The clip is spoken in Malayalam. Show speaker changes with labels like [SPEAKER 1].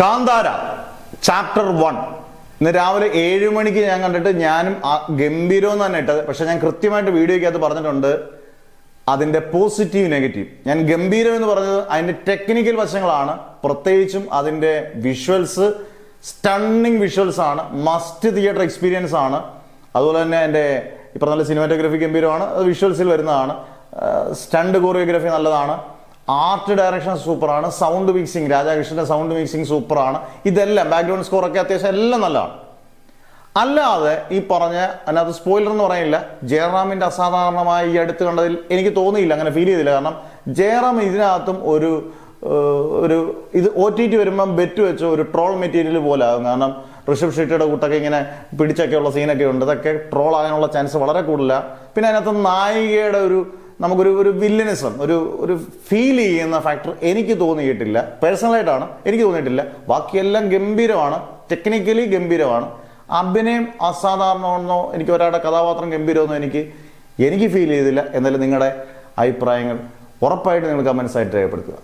[SPEAKER 1] കാന്താര ചാപ്റ്റർ 1 ഇന്ന് രാവിലെ 7 മണിക്ക് ഞാൻ കണ്ടിട്ട് ഞാനും ഗംഭീരം എന്ന് തന്നെ ഇട്ടത്. പക്ഷെ ഞാൻ കൃത്യമായിട്ട് വീഡിയോയ്ക്കകത്ത് പറഞ്ഞിട്ടുണ്ട് അതിന്റെ പോസിറ്റീവ് നെഗറ്റീവ്. ഞാൻ ഗംഭീരം എന്ന് പറഞ്ഞത് അതിന്റെ ടെക്നിക്കൽ വശങ്ങളാണ്, പ്രത്യേകിച്ചും അതിന്റെ വിഷ്വൽസ് സ്റ്റണ്ണിങ് വിഷ്വൽസ് ആണ്, മസ്റ്റ് തിയേറ്റർ എക്സ്പീരിയൻസ് ആണ്. അതുപോലെ തന്നെ എൻ്റെ ഇപ്പം നല്ല സിനിമാറ്റോഗ്രഫി ഗംഭീരമാണ്, അത് വിഷ്വൽസിൽ വരുന്നതാണ്. സ്റ്റണ്ട് കോറിയോഗ്രാഫി നല്ലതാണ്, ആർട്ട് ഡയറക്ഷൻ സൂപ്പറാണ്, സൗണ്ട് മിക്സിങ് രാധാകൃഷ്ണന്റെ സൗണ്ട് മിക്സിങ് സൂപ്പറാണ്. ഇതെല്ലാം ബാക്ക്ഗ്രൗണ്ട് സ്കോർ ഒക്കെ അത്യാവശ്യം എല്ലാം നല്ലതാണ്. അല്ലാതെ ഈ പറഞ്ഞ അതിനകത്ത് സ്പോയിലർ എന്ന് പറയില്ല, ജയറാമിന്റെ അസാധാരണമായി ഈ അടുത്ത് കണ്ടതിൽ എനിക്ക് തോന്നിയില്ല, അങ്ങനെ ഫീൽ ചെയ്തില്ല. കാരണം ജയറാം ഇതിനകത്തും ഒരു ഇത് OTT വരുമ്പം ബെറ്റ് വെച്ച് ഒരു ട്രോൾ മെറ്റീരിയൽ പോലെ ആകും. കാരണം ഋഷഭ് ഷെട്ടിയുടെ കൂട്ടൊക്കെ ഇങ്ങനെ പിടിച്ചൊക്കെയുള്ള സീനൊക്കെ ഉണ്ട്, ഇതൊക്കെ ട്രോൾ ആകാനുള്ള ചാൻസ് വളരെ കൂടുതലാണ്. പിന്നെ അതിനകത്ത് നായികയുടെ നമുക്കൊരു വില്ലനിസം ഒരു ഫീൽ ചെയ്യുന്ന ഫാക്ടർ എനിക്ക് തോന്നിയിട്ടില്ല, പേഴ്സണലായിട്ടാണ് എനിക്ക് തോന്നിയിട്ടില്ല. ബാക്കിയെല്ലാം ഗംഭീരമാണ്, ടെക്നിക്കലി ഗംഭീരമാണ്. അഭിനയം അസാധാരണമെന്നോ എനിക്ക് ഒരാളുടെ കഥാപാത്രം ഗംഭീരമെന്നോ എനിക്ക് ഫീൽ ചെയ്തില്ല. എന്നാലും നിങ്ങളുടെ അഭിപ്രായങ്ങൾ ഉറപ്പായിട്ട് നിങ്ങൾ കമൻസ് ആയിട്ട് രേഖപ്പെടുത്തുക.